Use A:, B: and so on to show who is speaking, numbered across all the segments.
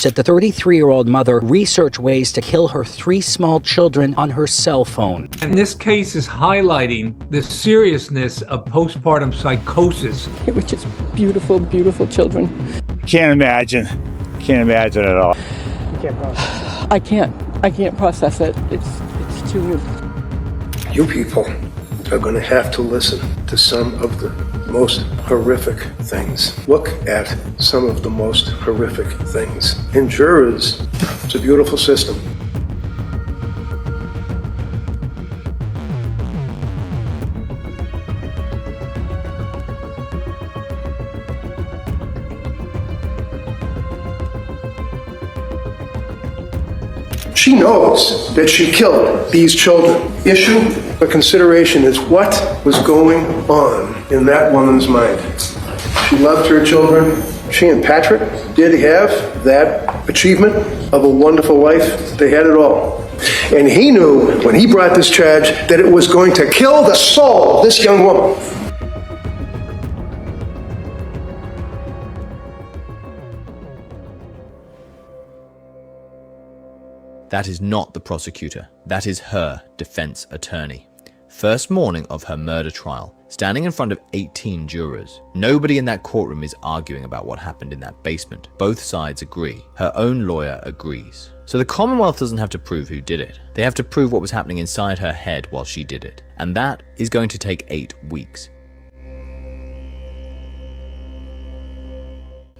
A: said the 33-year-old mother researched ways to kill her 3 small children on her cell phone.
B: And this case is highlighting the seriousness of postpartum psychosis.
C: They were just beautiful, beautiful children.
D: Can't imagine at all.
C: I can't process it. It's too new.
E: You people are going to have to listen to some of the most horrific things. Look at some of the most horrific things. And jurors, it's a beautiful system. She knows that she killed these children. Issue for consideration is what was going on in that woman's mind. She loved her children. She and Patrick did have that achievement of a wonderful life. They had it all. And he knew when he brought this charge that it was going to kill the soul of this young woman.
F: That is not the prosecutor. That is her defense attorney. First morning of her murder trial, standing in front of 18 jurors. Nobody in that courtroom is arguing about what happened in that basement. Both sides agree. Her own lawyer agrees. So the Commonwealth doesn't have to prove who did it. They have to prove what was happening inside her head while she did it. And that is going to take 8 weeks.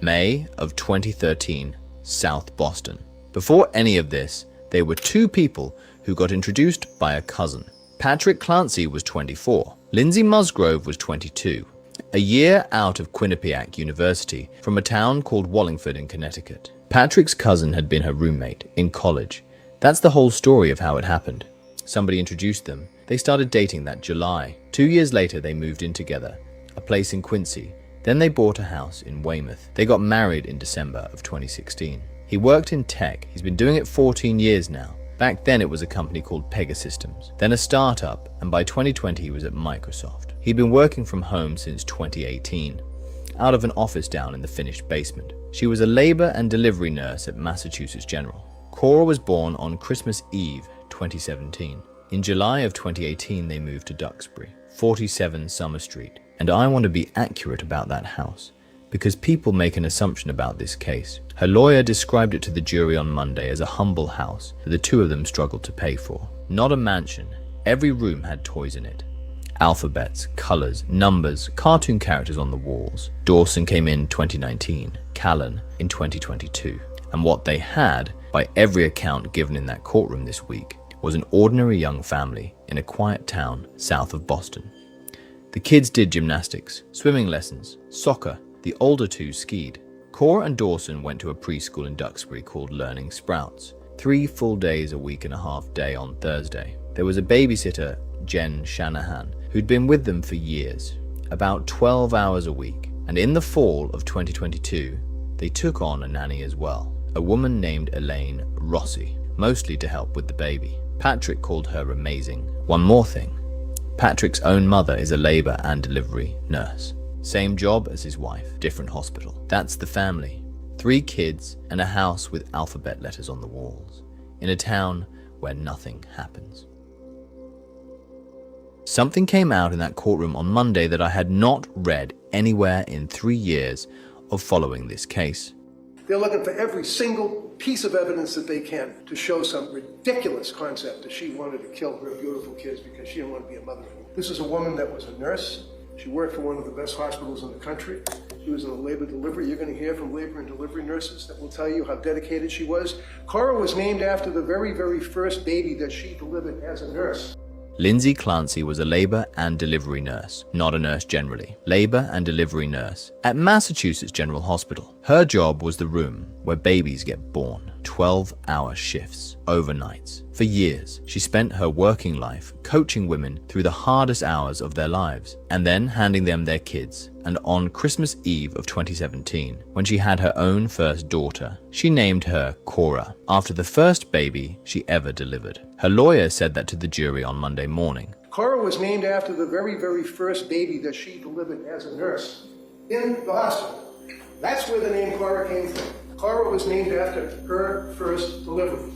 F: May of 2013, South Boston. Before any of this, there were 2 people who got introduced by a cousin. Patrick Clancy was 24. Lindsay Musgrove was 22. A year out of Quinnipiac University from a town called Wallingford in Connecticut. Patrick's cousin had been her roommate in college. That's the whole story of how it happened. Somebody introduced them. They started dating that July. 2 years later, they moved in together, a place in Quincy. Then they bought a house in Weymouth. They got married in December of 2016. He worked in tech. He's been doing it 14 years now. Back then it was a company called Pegasystems, then a startup, and by 2020 he was at Microsoft. He'd been working from home since 2018, out of an office down in the finished basement. She was a labor and delivery nurse at Massachusetts General. Cora was born on Christmas Eve 2017. In July of 2018 they moved to Duxbury, 47 Summer Street. And I want to be accurate about that house, because people make an assumption about this case. Her lawyer described it to the jury on Monday as a humble house that the 2 of them struggled to pay for. Not a mansion. Every room had toys in it. Alphabets, colors, numbers, cartoon characters on the walls. Dawson came in 2019, Callan in 2022. And what they had, by every account given in that courtroom this week, was an ordinary young family in a quiet town south of Boston. The kids did gymnastics, swimming lessons, soccer. The older 2 skied. Cora and Dawson went to a preschool in Duxbury called Learning Sprouts. 3 full days a week and a half day on Thursday. There was a babysitter, Jen Shanahan, who'd been with them for years, about 12 hours a week. And in the fall of 2022, they took on a nanny as well, a woman named Elaine Rossi, mostly to help with the baby. Patrick called her amazing. One more thing. Patrick's own mother is a labor and delivery nurse. Same job as his wife, different hospital. That's the family. 3 kids and a house with alphabet letters on the walls, in a town where nothing happens. Something came out in that courtroom on Monday that I had not read anywhere in 3 years of following this case.
E: They're looking for every single piece of evidence that they can to show some ridiculous concept that she wanted to kill her beautiful kids because she didn't want to be a mother anymore. This is a woman that was a nurse. She worked for one of the best hospitals in the country. She was in a labor delivery. You're going to hear from labor and delivery nurses that will tell you how dedicated she was. Cora was named after the very, very first baby that she delivered as a nurse.
F: Lindsay Clancy was a labor and delivery nurse, not a nurse generally. Labor and delivery nurse at Massachusetts General Hospital. Her job was the room where babies get born. 12-hour shifts, overnights. For years, she spent her working life coaching women through the hardest hours of their lives and then handing them their kids. And on Christmas Eve of 2017, when she had her own first daughter, she named her Cora, after the first baby she ever delivered. Her lawyer said that to the jury on Monday morning.
E: Cora was named after the very, very first baby that she delivered as a nurse in the hospital. That's where the name Cora came from. Cora was named after her first delivery.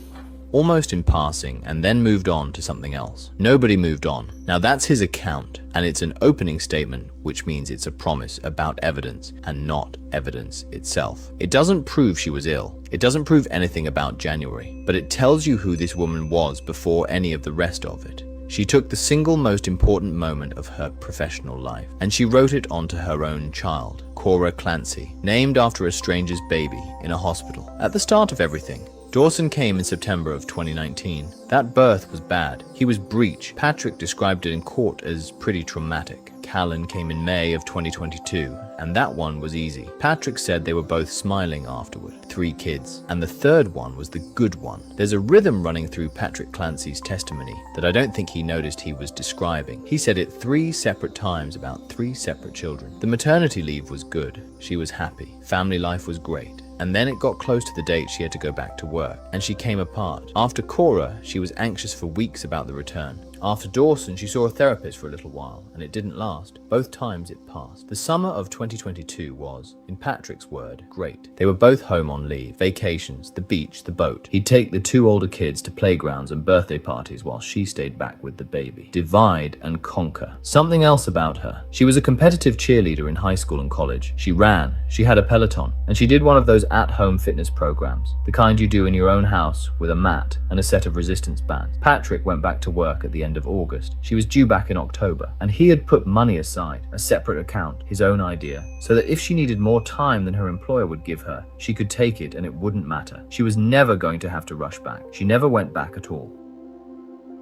F: Almost in passing, and then moved on to something else. Nobody moved on. Now that's his account, and it's an opening statement, which means it's a promise about evidence and not evidence itself. It doesn't prove she was ill. It doesn't prove anything about January, but it tells you who this woman was before any of the rest of it. She took the single most important moment of her professional life, and she wrote it onto her own child, Cora Clancy, named after a stranger's baby in a hospital. At the start of everything, Dawson came in September of 2019. That birth was bad. He was breech. Patrick described it in court as pretty traumatic. Callan came in May of 2022, and that one was easy. Patrick said they were both smiling afterward. 3 kids. And the third one was the good one. There's a rhythm running through Patrick Clancy's testimony that I don't think he noticed he was describing. He said it 3 separate times about 3 separate children. The maternity leave was good. She was happy. Family life was great. And then it got close to the date she had to go back to work, and she came apart. After Cora, she was anxious for weeks about the return. After Dawson, she saw a therapist for a little while, and it didn't last. Both times it passed. The summer of 2022 was, in Patrick's word, great. They were both home on leave, vacations, the beach, the boat. He'd take the 2 older kids to playgrounds and birthday parties while she stayed back with the baby. Divide and conquer. Something else about her. She was a competitive cheerleader in high school and college. She ran, she had a Peloton, and she did one of those at-home fitness programs, the kind you do in your own house with a mat and a set of resistance bands. Patrick went back to work at the end of August. She was due back in October, and he had put money aside, a separate account, his own idea, so that if she needed more time than her employer would give her, she could take it and it wouldn't matter. She was never going to have to rush back. She never went back at all.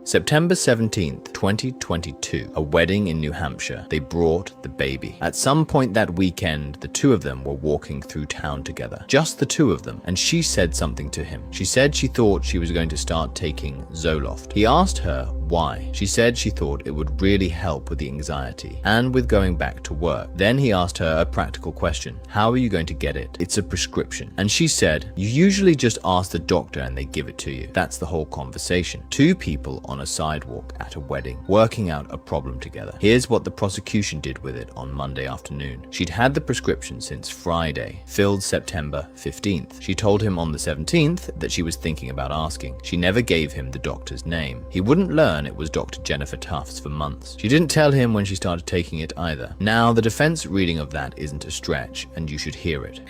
F: September 17th, 2022, a wedding in New Hampshire. They brought the baby. At some point that weekend, the 2 of them were walking through town together. Just the 2 of them, and she said something to him. She said she thought she was going to start taking Zoloft. He asked her why. She said she thought it would really help with the anxiety and with going back to work. Then he asked her a practical question. How are you going to get it? It's a prescription. And she said, you usually just ask the doctor and they give it to you. That's the whole conversation. 2 people on a sidewalk at a wedding, working out a problem together. Here's what the prosecution did with it on Monday afternoon. She'd had the prescription since Friday, filled September 15th. She told him on the 17th that she was thinking about asking. She never gave him the doctor's name. He wouldn't learn it was Dr. Jennifer Tufts for months. She didn't tell him when she started taking it either. Now, the defense reading of that isn't a stretch, and you should hear it.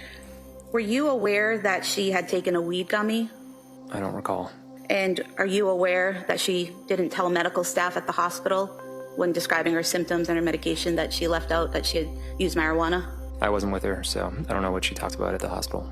G: Were you aware that she had taken a weed gummy?
H: I don't recall.
G: And are you aware that she didn't tell medical staff at the hospital when describing her symptoms and her medication that she left out that she had used marijuana?
H: I wasn't with her, so I don't know what she talked about at the hospital.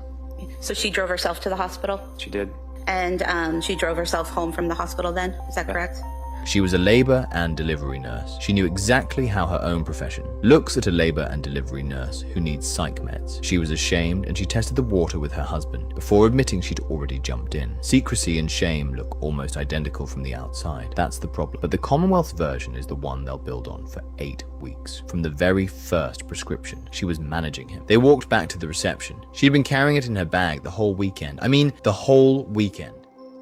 G: So she drove herself to the hospital?
H: She did.
G: And she drove herself home from the hospital then? Is that correct?
F: She was a labor and delivery nurse. She knew exactly how her own profession looks at a labor and delivery nurse who needs psych meds. She was ashamed and she tested the water with her husband before admitting she'd already jumped in. Secrecy and shame look almost identical from the outside. That's the problem. But the Commonwealth's version is the one they'll build on for 8 weeks. From the very first prescription, she was managing him. They walked back to the reception. She'd been carrying it in her bag the whole weekend. I mean, the whole weekend.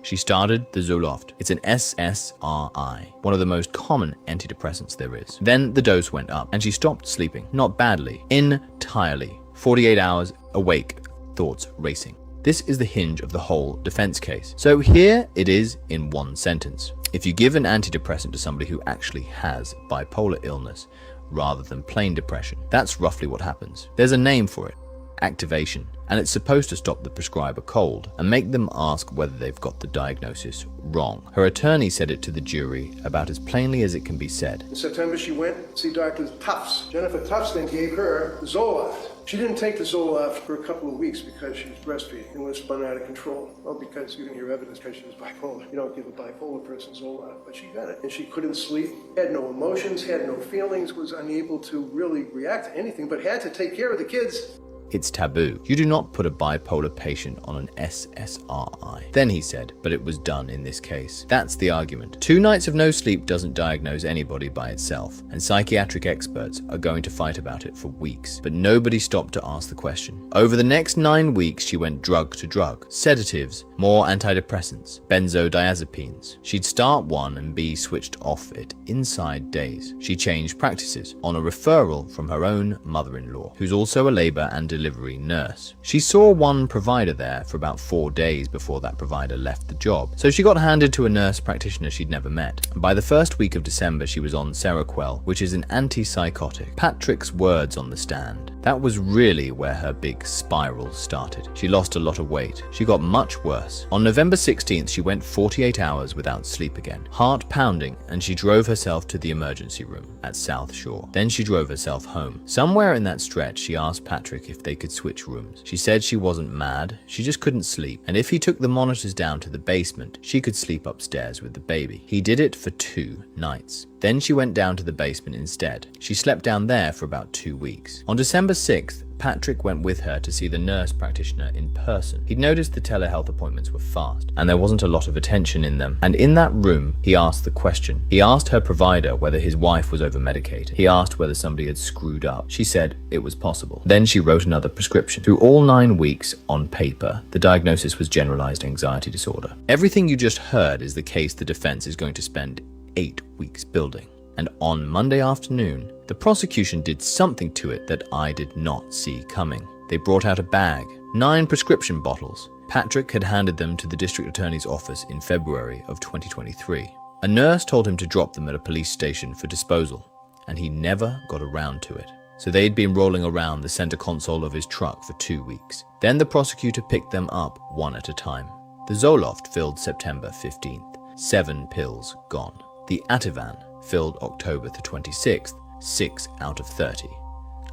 F: She started the Zoloft. It's an SSRI, one of the most common antidepressants there is. Then the dose went up and she stopped sleeping. Not badly, entirely. 48 hours awake, thoughts racing. This is the hinge of the whole defense case. So here it is in one sentence. If you give an antidepressant to somebody who actually has bipolar illness rather than plain depression, that's roughly what happens. There's a name for it. Activation, and it's supposed to stop the prescriber cold and make them ask whether they've got the diagnosis wrong. Her attorney said it to the jury about as plainly as it can be said.
E: In September, she went to see Dr. Tufts. Jennifer Tufts then gave her the Zoloft. She didn't take the Zoloft for a couple of weeks because she was breastfeeding and was spun out of control. Well, because you didn't hear evidence because she was bipolar. You don't give a bipolar person Zoloft, but she got it. And she couldn't sleep, had no emotions, had no feelings, was unable to really react to anything, but had to take care of the kids.
F: It's taboo. You do not put a bipolar patient on an SSRI. Then he said, but it was done in this case. That's the argument. 2 nights of no sleep doesn't diagnose anybody by itself, and psychiatric experts are going to fight about it for weeks. But nobody stopped to ask the question. Over the next 9 weeks, she went drug to drug. Sedatives, more antidepressants, benzodiazepines. She'd start one and be switched off it inside days. She changed practices on a referral from her own mother-in-law, who's also a labor and delivery nurse. She saw one provider there for about 4 days before that provider left the job, so she got handed to a nurse practitioner she'd never met. By the first week of December, she was on Seroquel, which is an antipsychotic. Patrick's words on the stand. That was really where her big spiral started. She lost a lot of weight. She got much worse. On November 16th, she went 48 hours without sleep again, heart pounding, and she drove herself to the emergency room at South Shore. Then she drove herself home. Somewhere in that stretch, she asked Patrick if they could switch rooms. She said she wasn't mad, she just couldn't sleep, and if he took the monitors down to the basement, she could sleep upstairs with the baby. He did it for 2 nights. Then she went down to the basement instead. She slept down there for about 2 weeks. On December 6th, Patrick went with her to see the nurse practitioner in person. He'd noticed the telehealth appointments were fast, and there wasn't a lot of attention in them. And in that room, he asked the question. He asked her provider whether his wife was over-medicated. He asked whether somebody had screwed up. She said it was possible. Then she wrote another prescription. Through all 9 weeks, on paper, the diagnosis was generalized anxiety disorder. Everything you just heard is the case the defense is going to spend 8 weeks building. And on Monday afternoon, the prosecution did something to it that I did not see coming. They brought out a bag, 9 prescription bottles. Patrick had handed them to the district attorney's office in February of 2023. A nurse told him to drop them at a police station for disposal, and he never got around to it. So they'd been rolling around the center console of his truck for 2 weeks. Then the prosecutor picked them up one at a time. The Zoloft filled September 15th, 7 pills gone. The Ativan filled October the 26th, 6 out of 30.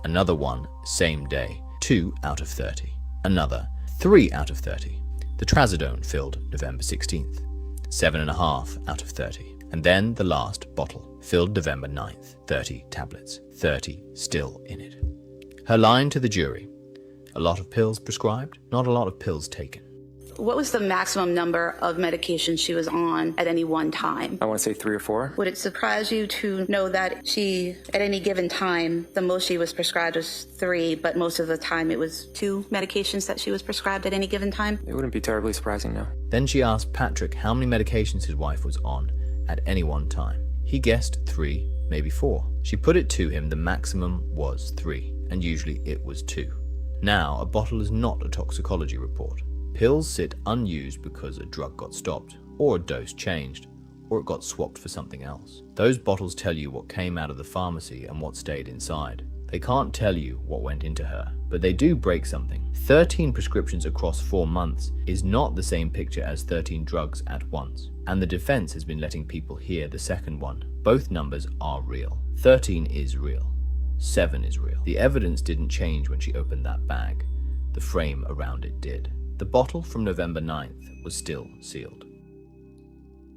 F: Another one, same day, 2 out of 30. Another, 3 out of 30. The Trazodone filled November 16th, 7.5 out of 30. And then the last bottle, filled November 9th, 30 tablets, 30 still in it. Her line to the jury: a lot of pills prescribed, not a lot of pills taken.
G: What was the maximum number of medications she was on at any one time?
H: I want to say 3 or 4.
G: Would it surprise you to know that she, at any given time, the most she was prescribed was 3, but most of the time it was 2 medications that she was prescribed at any given time?
H: It wouldn't be terribly surprising, no.
F: Then she asked Patrick how many medications his wife was on at any one time. He guessed 3, maybe 4. She put it to him the maximum was 3, and usually it was 2. Now, a bottle is not a toxicology report. Pills sit unused because a drug got stopped, or a dose changed, or it got swapped for something else. Those bottles tell you what came out of the pharmacy and what stayed inside. They can't tell you what went into her, but they do break something. 13 prescriptions across 4 months is not the same picture as 13 drugs at once. And the defense has been letting people hear the second one. Both numbers are real. 13 is real. 7 is real. The evidence didn't change when she opened that bag. The frame around it did. The bottle from November 9th was still sealed.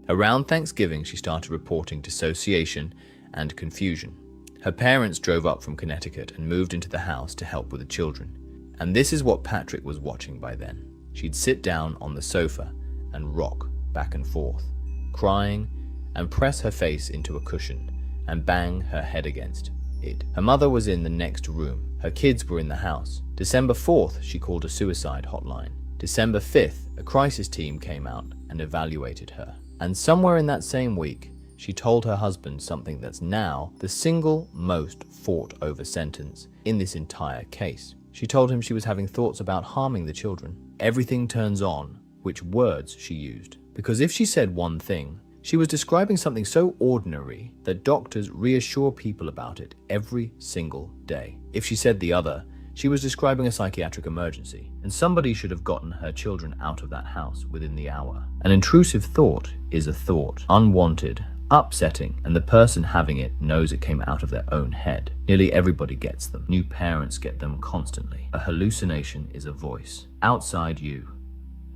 F: Around Thanksgiving, she started reporting dissociation and confusion. Her parents drove up from Connecticut and moved into the house to help with the children. And this is what Patrick was watching by then. She'd sit down on the sofa and rock back and forth, crying, and press her face into a cushion and bang her head against it. Her mother was in the next room. Her kids were in the house. December 4th, she called a suicide hotline. December 5th, a crisis team came out and evaluated her. And somewhere in that same week, she told her husband something that's now the single most fought over sentence in this entire case. She told him she was having thoughts about harming the children. Everything turns on which words she used. Because if she said one thing, she was describing something so ordinary that doctors reassure people about it every single day. If she said the other, she was describing a psychiatric emergency, and somebody should have gotten her children out of that house within the hour. An intrusive thought is a thought, unwanted, upsetting, and the person having it knows it came out of their own head. Nearly everybody gets them. New parents get them constantly. A hallucination is a voice outside you,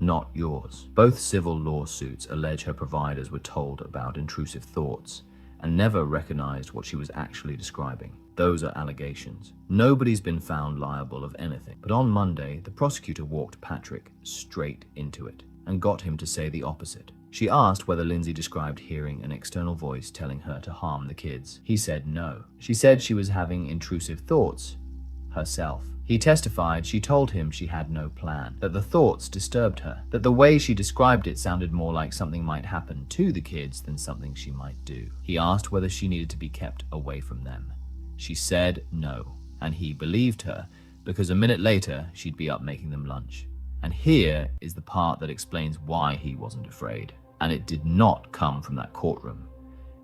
F: not yours. Both civil lawsuits allege her providers were told about intrusive thoughts and never recognized what she was actually describing. Those are allegations. Nobody's been found liable of anything. But on Monday, the prosecutor walked Patrick straight into it and got him to say the opposite. She asked whether Lindsay described hearing an external voice telling her to harm the kids. He said no. She said she was having intrusive thoughts herself. He testified she told him she had no plan, that the thoughts disturbed her, that the way she described it sounded more like something might happen to the kids than something she might do. He asked whether she needed to be kept away from them. She said no, and he believed her, because a minute later, she'd be up making them lunch. And here is the part that explains why he wasn't afraid. And it did not come from that courtroom.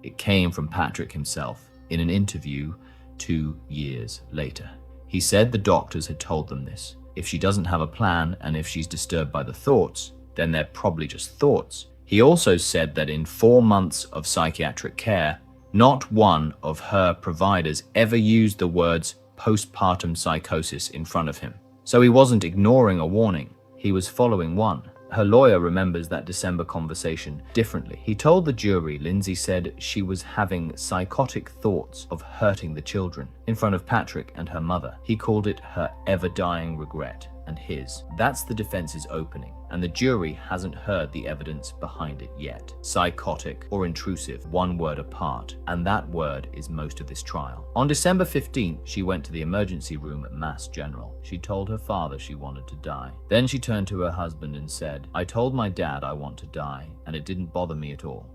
F: It came from Patrick himself in an interview 2 years later. He said the doctors had told them this. If she doesn't have a plan and if she's disturbed by the thoughts, then they're probably just thoughts. He also said that in 4 months of psychiatric care, not one of her providers ever used the words postpartum psychosis in front of him. So he wasn't ignoring a warning, he was following one. Her lawyer remembers that December conversation differently. He told the jury Lindsay said she was having psychotic thoughts of hurting the children in front of Patrick and her mother. He called it her ever-dying regret and his. That's the defense's opening, and the jury hasn't heard the evidence behind it yet. Psychotic or intrusive, one word apart, and that word is most of this trial. On December 15th, she went to the emergency room at Mass General. She told her father she wanted to die. Then she turned to her husband and said, "I told my dad I want to die, and it didn't bother me at all."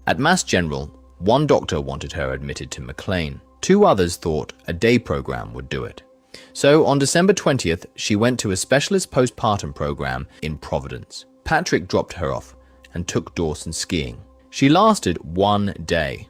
F: At Mass General, one doctor wanted her admitted to McLean. 2 others thought a day program would do it. So on December 20th, she went to a specialist postpartum program in Providence. Patrick dropped her off and took Dawson skiing. She lasted 1 day.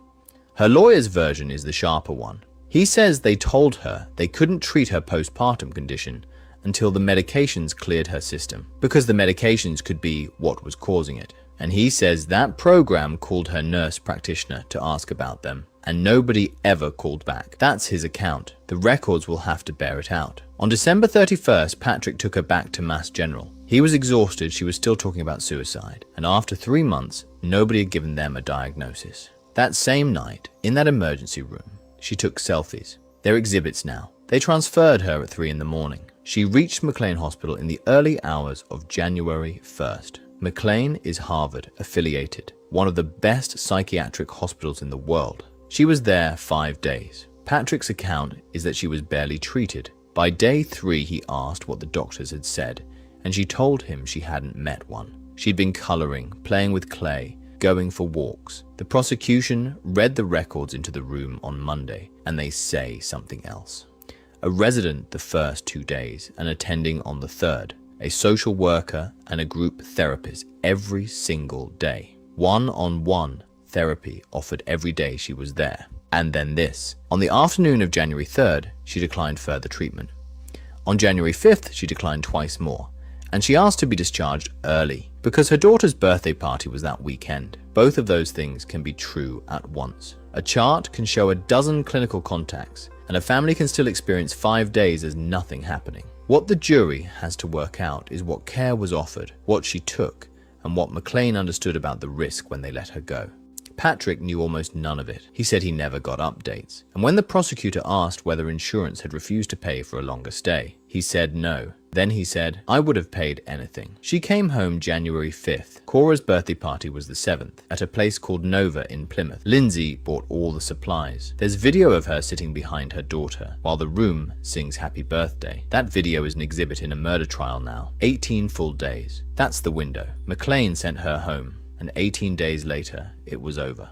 F: Her lawyer's version is the sharper one. He says they told her they couldn't treat her postpartum condition until the medications cleared her system, because the medications could be what was causing it. And he says that program called her nurse practitioner to ask about them, and nobody ever called back. That's his account. The records will have to bear it out. On December 31st, Patrick took her back to Mass General. He was exhausted, she was still talking about suicide, and after 3 months, nobody had given them a diagnosis. That same night, in that emergency room, she took selfies. They're exhibits now. They transferred her at 3 in the morning. She reached McLean Hospital in the early hours of January 1st. McLean is Harvard affiliated, one of the best psychiatric hospitals in the world. She was there 5 days. Patrick's account is that she was barely treated. By day 3, he asked what the doctors had said, and she told him she hadn't met one. She'd been coloring, playing with clay, going for walks. The prosecution read the records into the room on Monday, and they say something else. A resident the first 2 days, and attending on the 3rd. A social worker and a group therapist every single day. One-on-one therapy offered every day she was there. And then this. On the afternoon of January 3rd, she declined further treatment. On January 5th, she declined twice more. And she asked to be discharged early because her daughter's birthday party was that weekend. Both of those things can be true at once. A chart can show a dozen clinical contacts, and a family can still experience 5 days as nothing happening. What the jury has to work out is what care was offered, what she took, and what McLean understood about the risk when they let her go. Patrick knew almost none of it. He said he never got updates. And when the prosecutor asked whether insurance had refused to pay for a longer stay, he said no. Then he said, "I would have paid anything." She came home January 5th. Cora's birthday party was the 7th, at a place called Nova in Plymouth. Lindsay bought all the supplies. There's video of her sitting behind her daughter, while the room sings happy birthday. That video is an exhibit in a murder trial now. 18 full days. That's the window. McLean sent her home, and 18 days later, it was over.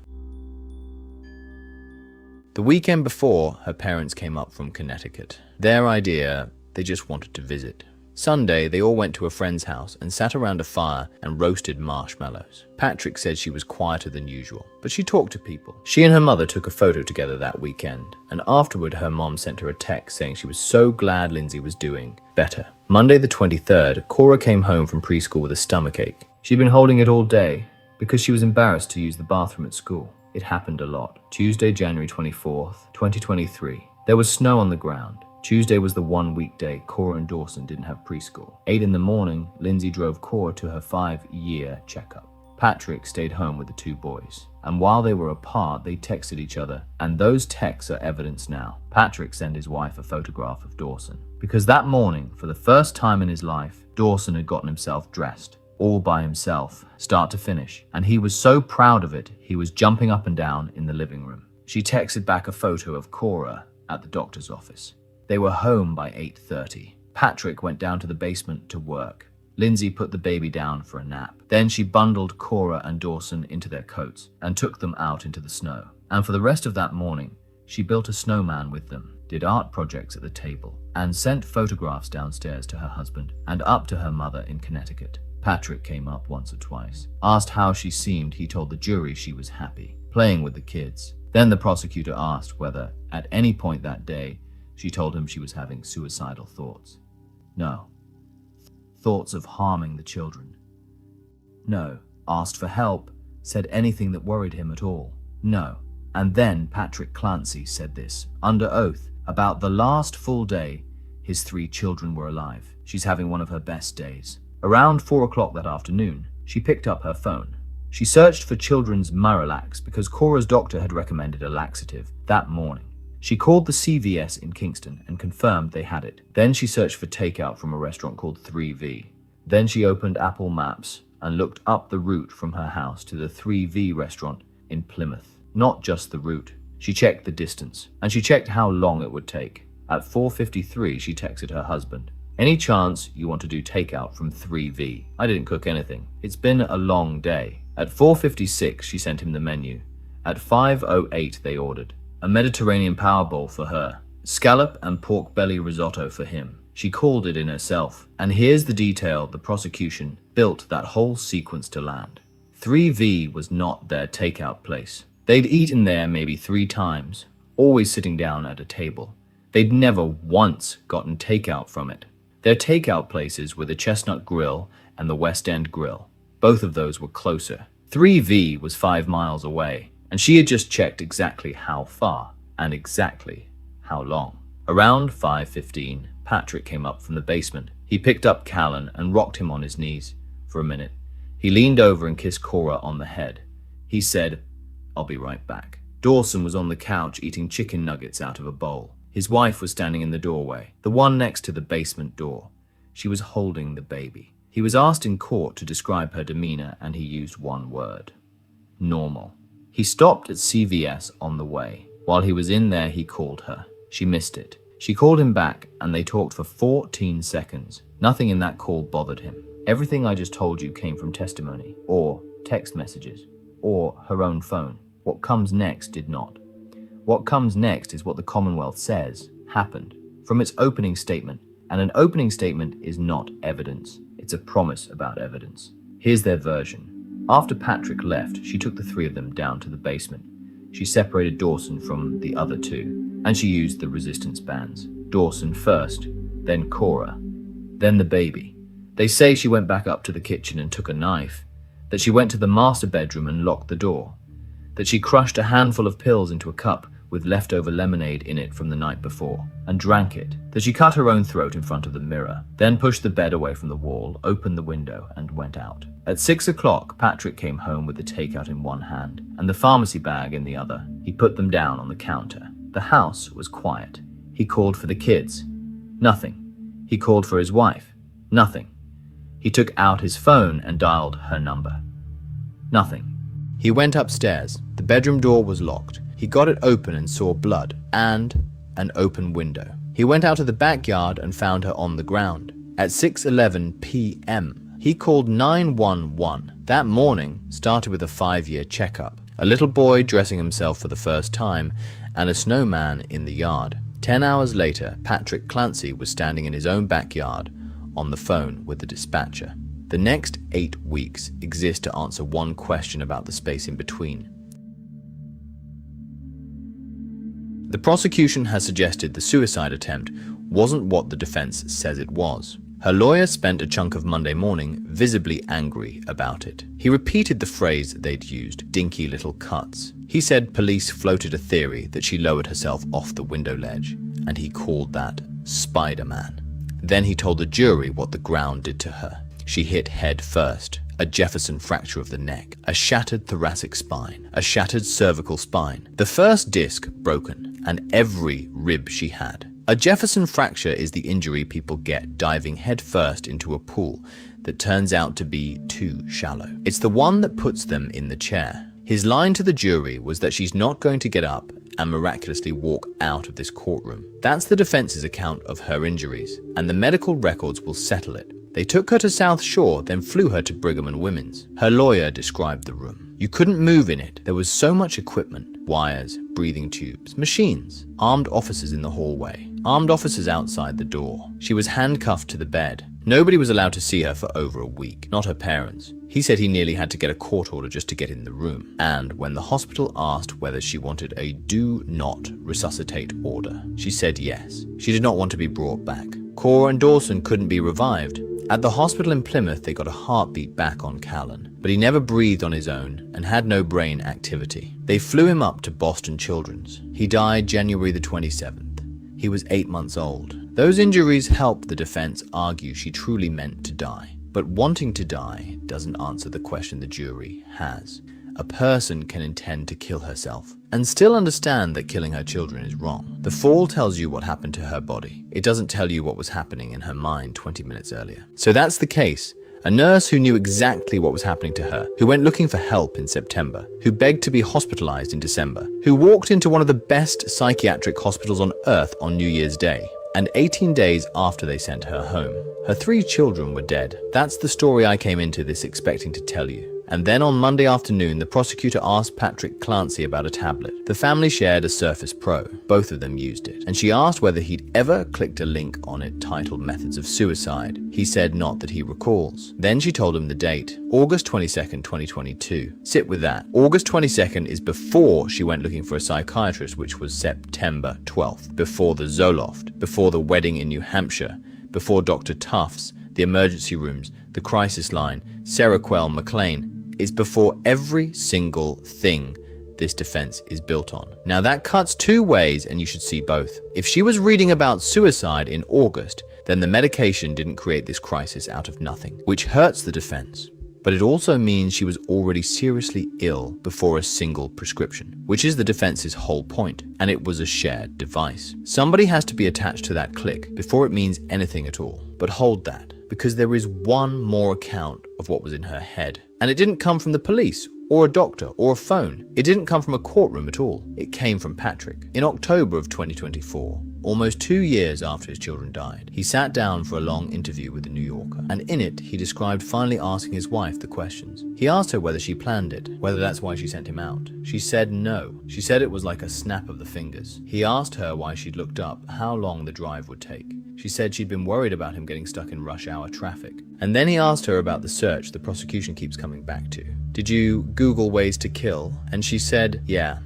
F: The weekend before, her parents came up from Connecticut. Their idea, they just wanted to visit. Sunday, they all went to a friend's house and sat around a fire and roasted marshmallows. Patrick said she was quieter than usual, but she talked to people. She and her mother took a photo together that weekend, and afterward her mom sent her a text saying she was so glad Lindsay was doing better. Monday the 23rd, Cora came home from preschool with a stomachache. She'd been holding it all day because she was embarrassed to use the bathroom at school. It happened a lot. Tuesday, January 24th, 2023. There was snow on the ground. Tuesday was the 1 weekday Cora and Dawson didn't have preschool. 8 in the morning, Lindsay drove Cora to her 5-year checkup. Patrick stayed home with the 2 boys. And while they were apart, they texted each other. And those texts are evidence now. Patrick sent his wife a photograph of Dawson. Because that morning, for the first time in his life, Dawson had gotten himself dressed. All by himself, start to finish. And he was so proud of it, he was jumping up and down in the living room. She texted back a photo of Cora at the doctor's office. They were home by 8:30. Patrick went down to the basement to work. Lindsay put the baby down for a nap. Then she bundled Cora and Dawson into their coats and took them out into the snow. And for the rest of that morning, she built a snowman with them. did art projects at the table, and sent photographs downstairs to her husband and up to her mother in Connecticut. Patrick came up once or twice. Asked how she seemed, he told the jury she was happy, playing with the kids. Then the prosecutor asked whether, at any point that day, she told him she was having suicidal thoughts. No. Thoughts of harming the children. No. Asked for help, said anything that worried him at all. No. And then Patrick Clancy said this, under oath, about the last full day his 3 children were alive. She's having one of her best days. Around 4 o'clock that afternoon, she picked up her phone. She searched for children's Miralax because Cora's doctor had recommended a laxative that morning. She called the CVS in Kingston and confirmed they had it. Then she searched for takeout from a restaurant called 3V. Then she opened Apple Maps and looked up the route from her house to the 3V restaurant in Plymouth. Not just the route. She checked the distance, and she checked how long it would take. At 4:53, she texted her husband, "Any chance you want to do takeout from 3V? I didn't cook anything. It's been a long day." At 4:56, she sent him the menu. At 5:08, they ordered a Mediterranean power bowl for her, scallop and pork belly risotto for him. She called it in herself. And here's the detail the prosecution built that whole sequence to land. 3V was not their takeout place. They'd eaten there maybe 3 times, always sitting down at a table. They'd never once gotten takeout from it. Their takeout places were the Chestnut Grill and the West End Grill. Both of those were closer. 3V was 5 miles away, and she had just checked exactly how far and exactly how long. Around 5:15, Patrick came up from the basement. He picked up Callan and rocked him on his knees for a minute. He leaned over and kissed Cora on the head. He said, "I'll be right back." Dawson was on the couch eating chicken nuggets out of a bowl. His wife was standing in the doorway, the one next to the basement door. She was holding the baby. He was asked in court to describe her demeanor, and he used one word: normal. He stopped at CVS on the way. While he was in there, he called her. She missed it. She called him back, and they talked for 14 seconds. Nothing in that call bothered him. Everything I just told you came from testimony, or text messages, or her own phone. What comes next did not. What comes next is what the Commonwealth says happened from its opening statement, and an opening statement is not evidence. It's a promise about evidence. Here's their version. After Patrick left, she took the 3 of them down to the basement. She separated Dawson from the other 2, and she used the resistance bands. Dawson first, then Cora, then the baby. They say she went back up to the kitchen and took a knife, that she went to the master bedroom and locked the door, that she crushed a handful of pills into a cup with leftover lemonade in it from the night before, and drank it, that she cut her own throat in front of the mirror, then pushed the bed away from the wall, opened the window, and went out. At 6 o'clock, Patrick came home with the takeout in one hand and the pharmacy bag in the other. He put them down on the counter. The house was quiet. He called for the kids. Nothing. He called for his wife. Nothing. He took out his phone and dialed her number. Nothing. He went upstairs. The bedroom door was locked. He got it open and saw blood and an open window. He went out to the backyard and found her on the ground. At 6:11 p.m., he called 911. That morning started with a 5-year checkup, a little boy dressing himself for the first time, and a snowman in the yard. 10 hours later, Patrick Clancy was standing in his own backyard on the phone with the dispatcher. The next 8 weeks exist to answer one question about the space in between. The prosecution has suggested the suicide attempt wasn't what the defense says it was. Her lawyer spent a chunk of Monday morning visibly angry about it. He repeated the phrase they'd used, dinky little cuts. He said police floated a theory that she lowered herself off the window ledge, and he called that Spider-Man. Then he told the jury what the ground did to her. She hit head first, a Jefferson fracture of the neck, a shattered thoracic spine, a shattered cervical spine, the first disc broken, and every rib she had. A Jefferson fracture is the injury people get diving headfirst into a pool that turns out to be too shallow. It's the one that puts them in the chair. His line to the jury was that she's not going to get up and miraculously walk out of this courtroom. That's the defense's account of her injuries, and the medical records will settle it. They took her to South Shore, then flew her to Brigham and Women's. Her lawyer described the room. You couldn't move in it. There was so much equipment, wires, breathing tubes, machines, armed officers in the hallway, armed officers outside the door. She was handcuffed to the bed. Nobody was allowed to see her for over a week, not her parents. He said he nearly had to get a court order just to get in the room. And when the hospital asked whether she wanted a do not resuscitate order, she said yes. She did not want to be brought back. Cora and Dawson couldn't be revived. At the hospital in Plymouth, they got a heartbeat back on Callan, but he never breathed on his own and had no brain activity. They flew him up to Boston Children's. He died January the 27th. He was 8 months old. Those injuries helped the defense argue she truly meant to die. But wanting to die doesn't answer the question the jury has. A person can intend to kill herself and still understand that killing her children is wrong. The fall tells you what happened to her body. It doesn't tell you what was happening in her mind 20 minutes earlier. So that's the case. A nurse who knew exactly what was happening to her, who went looking for help in September, who begged to be hospitalized in December, who walked into one of the best psychiatric hospitals on earth on New Year's Day, and 18 days after they sent her home. Her 3 children were dead. That's the story I came into this expecting to tell you. And then on Monday afternoon, the prosecutor asked Patrick Clancy about a tablet. The family shared a Surface Pro. Both of them used it. And she asked whether he'd ever clicked a link on it titled Methods of Suicide. He said not that he recalls. Then she told him the date, August 22nd, 2022. Sit with that. August 22nd is before she went looking for a psychiatrist, which was September 12th, before the Zoloft, before the wedding in New Hampshire, before Dr. Tufts, the emergency rooms, the crisis line, Seroquel, McLean. It's before every single thing this defense is built on. Now that cuts 2 ways, and you should see both. If she was reading about suicide in August, then the medication didn't create this crisis out of nothing, which hurts the defense. But it also means she was already seriously ill before a single prescription, which is the defense's whole point, and it was a shared device. Somebody has to be attached to that click before it means anything at all. But hold that, because there is one more account of what was in her head. And it didn't come from the police, or a doctor, or a phone. It didn't come from a courtroom at all. It came from Patrick. In October of 2024, almost 2 years after his children died, he sat down for a long interview with the New Yorker. And in it, he described finally asking his wife the questions. He asked her whether she planned it, whether that's why she sent him out. She said no. She said it was like a snap of the fingers. He asked her why she'd looked up how long the drive would take. She said she'd been worried about him getting stuck in rush hour traffic. And then he asked her about the search the prosecution keeps coming back to. Did you Google ways to kill? And she said, yeah,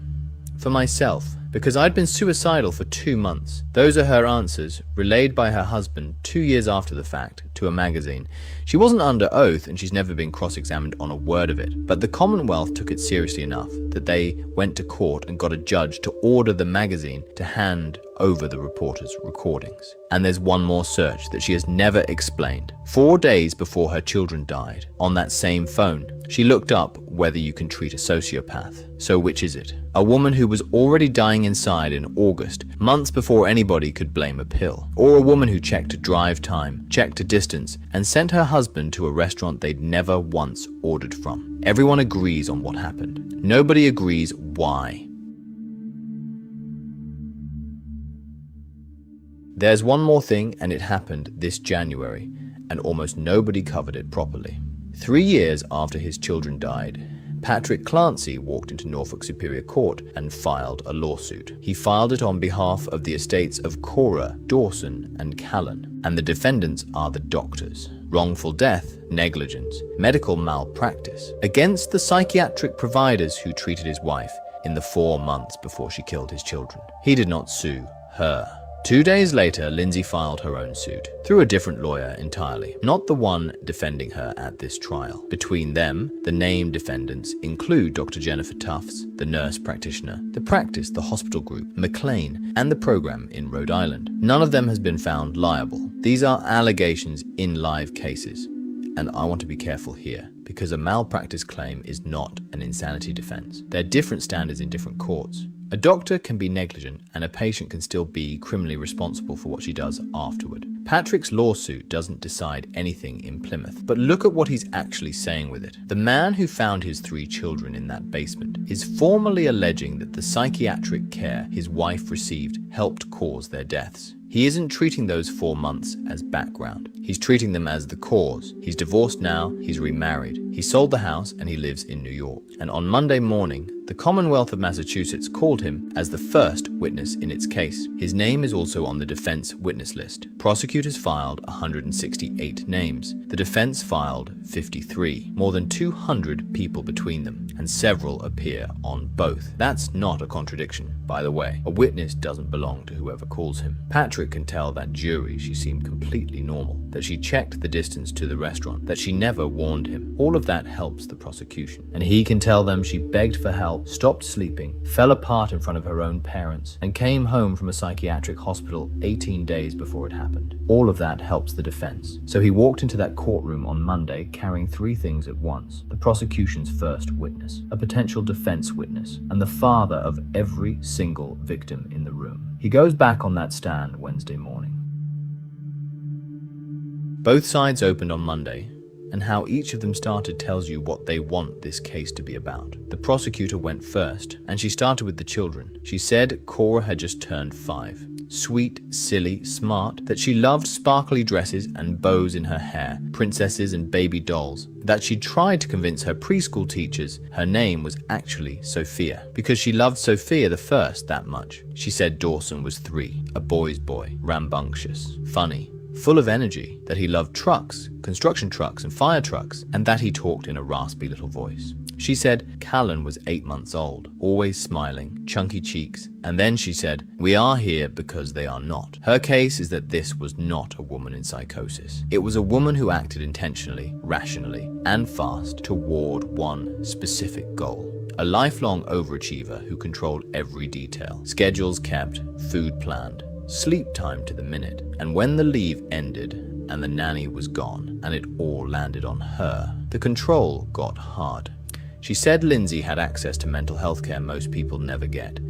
F: for myself, because I'd been suicidal for 2 months. Those are her answers, relayed by her husband 2 years after the fact to a magazine. She wasn't under oath, and she's never been cross-examined on a word of it. But the Commonwealth took it seriously enough that they went to court and got a judge to order the magazine to hand over the reporter's recordings. And there's one more search that she has never explained. 4 days before her children died, on that same phone, she looked up whether you can treat a sociopath. So which is it? A woman who was already dying inside in August, months before anybody could blame a pill. Or a woman who checked a drive time, checked a distance, and sent her husband to a restaurant they'd never once ordered from. Everyone agrees on what happened. Nobody agrees why. There's one more thing, and it happened this January, and almost nobody covered it properly. 3 years after his children died, Patrick Clancy walked into Norfolk Superior Court and filed a lawsuit. He filed it on behalf of the estates of Cora, Dawson, and Callan, and the defendants are the doctors. Wrongful death, negligence, medical malpractice, against the psychiatric providers who treated his wife in the 4 months before she killed his children. He did not sue her. 2 days later, Lindsay filed her own suit, through a different lawyer entirely, not the one defending her at this trial. Between them, the named defendants include Dr. Jennifer Tufts, the nurse practitioner, the practice, the hospital group, McLean, and the program in Rhode Island. None of them has been found liable. These are allegations in live cases, and I want to be careful here, because a malpractice claim is not an insanity defense. There are different standards in different courts. A doctor can be negligent, and a patient can still be criminally responsible for what she does afterward. Patrick's lawsuit doesn't decide anything in Plymouth, but look at what he's actually saying with it. The man who found his 3 children in that basement is formally alleging that the psychiatric care his wife received helped cause their deaths. He isn't treating those 4 months as background. He's treating them as the cause. He's divorced now, he's remarried. He sold the house and he lives in New York. And on Monday morning, the Commonwealth of Massachusetts called him as the first witness in its case. His name is also on the defense witness list. Prosecutors filed 168 names. The defense filed 53, more than 200 people between them, and several appear on both. That's not a contradiction, by the way. A witness doesn't belong to whoever calls him. Patrick can tell that jury she seemed completely normal, that she checked the distance to the restaurant, that she never warned him. All of that helps the prosecution. And he can tell them she begged for help, stopped sleeping, fell apart in front of her own parents, and came home from a psychiatric hospital 18 days before it happened. All of that helps the defense. So he walked into that courtroom on Monday carrying 3 things at once: the prosecution's first witness, a potential defense witness, and the father of every single victim in the room. He goes back on that stand Wednesday morning. Both sides opened on Monday, and how each of them started tells you what they want this case to be about. The prosecutor went first, and she started with the children. She said Cora had just turned 5. Sweet, silly, smart, that she loved sparkly dresses and bows in her hair, princesses and baby dolls, that she tried to convince her preschool teachers her name was actually Sophia, because she loved Sophia the first that much. She said Dawson was 3, a boy's boy, rambunctious, funny, full of energy, that he loved trucks, construction trucks and fire trucks, and that he talked in a raspy little voice. She said Callan was 8 months old, always smiling, chunky cheeks, and then she said, "We are here because they are not." Her case is that this was not a woman in psychosis. It was a woman who acted intentionally, rationally, and fast toward one specific goal. A lifelong overachiever who controlled every detail, schedules kept, food planned, sleep time to the minute, and when the leave ended and the nanny was gone and it all landed on her, the control got hard. She said Lindsay had access to mental health care most people never get,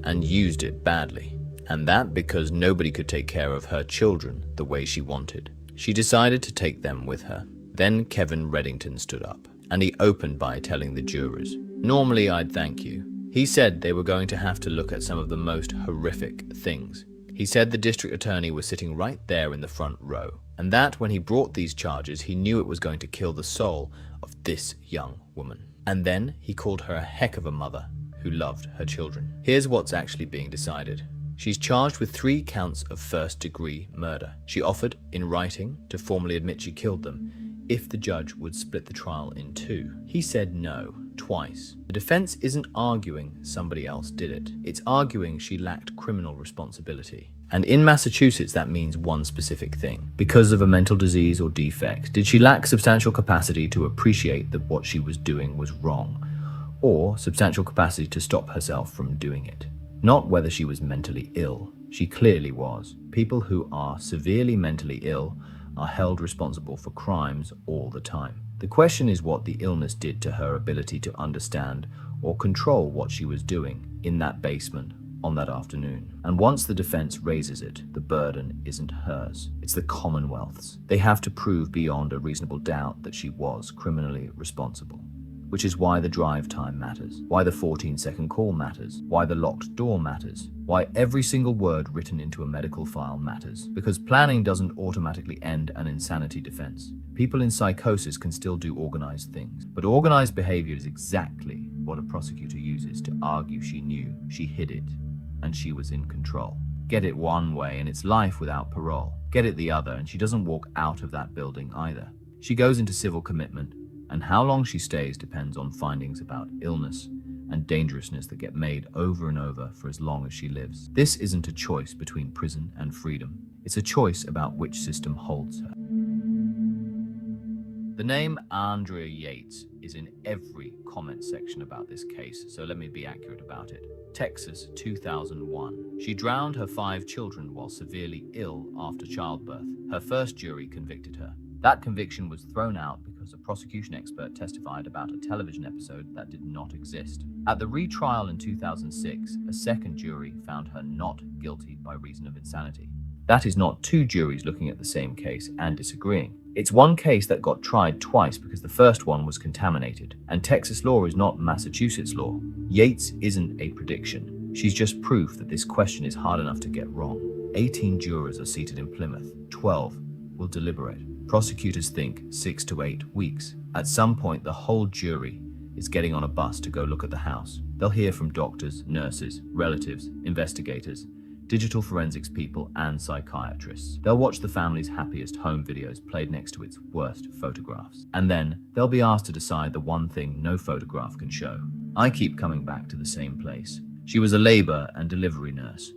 F: and used it badly, and that because nobody could take care of her children the way she wanted. She decided to take them with her. Then Kevin Reddington stood up, and he opened by telling the jurors, "Normally I'd thank you." He said they were going to have to look at some of the most horrific things. He said the district attorney was sitting right there in the front row, and that when he brought these charges, he knew it was going to kill the soul of this young woman. And then he called her a heck of a mother who loved her children. Here's what's actually being decided. She's charged with 3 counts of first-degree murder. She offered, in writing, to formally admit she killed them if the judge would split the trial in 2. He said no, twice. The defense isn't arguing somebody else did it. It's arguing she lacked criminal responsibility. And in Massachusetts, that means one specific thing. Because of a mental disease or defect, did she lack substantial capacity to appreciate that what she was doing was wrong, or substantial capacity to stop herself from doing it? Not whether she was mentally ill. She clearly was. People who are severely mentally ill are held responsible for crimes all the time. The question is what the illness did to her ability to understand or control what she was doing in that basement on that afternoon. And once the defense raises it, the burden isn't hers, it's the Commonwealth's. They have to prove beyond a reasonable doubt that she was criminally responsible. Which is why the drive time matters, why the 14-second call matters, why the locked door matters, why every single word written into a medical file matters. Because planning doesn't automatically end an insanity defense. People in psychosis can still do organized things, but organized behavior is exactly what a prosecutor uses to argue she knew, she hid it, and she was in control. Get it one way and it's life without parole. Get it the other and she doesn't walk out of that building either. She goes into civil commitment, and how long she stays depends on findings about illness and dangerousness that get made over and over for as long as she lives. This isn't a choice between prison and freedom. It's a choice about which system holds her. The name Andrea Yates is in every comment section about this case, so let me be accurate about it. Texas, 2001. She drowned her 5 children while severely ill after childbirth. Her first jury convicted her. That conviction was thrown out because a prosecution expert testified about a television episode that did not exist. At the retrial in 2006, a second jury found her not guilty by reason of insanity. That is not 2 juries looking at the same case and disagreeing. It's one case that got tried twice because the first one was contaminated, and Texas law is not Massachusetts law. Yates isn't a prediction. She's just proof that this question is hard enough to get wrong. 18 jurors are seated in Plymouth. 12 will deliberate. Prosecutors think 6 to 8 weeks. At some point, the whole jury is getting on a bus to go look at the house. They'll hear from doctors, nurses, relatives, investigators, digital forensics people, and psychiatrists. They'll watch the family's happiest home videos played next to its worst photographs. And then they'll be asked to decide the one thing no photograph can show. I keep coming back to the same place. She was a labor and delivery nurse.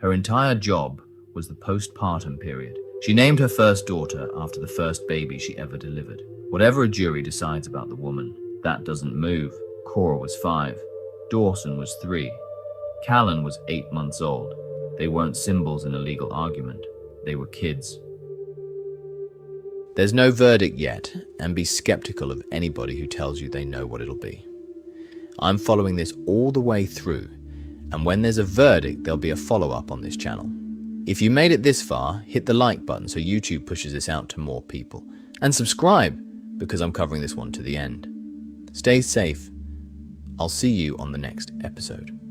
F: Her entire job was the postpartum period. She named her first daughter after the first baby she ever delivered. Whatever a jury decides about the woman, that doesn't move. Cora was 5. Dawson was 3. Callan was 8 months old. They weren't symbols in a legal argument. They were kids. There's no verdict yet, and be skeptical of anybody who tells you they know what it'll be. I'm following this all the way through, and when there's a verdict, there'll be a follow-up on this channel. If you made it this far, hit the like button so YouTube pushes this out to more people. And subscribe, because I'm covering this one to the end. Stay safe. I'll see you on the next episode.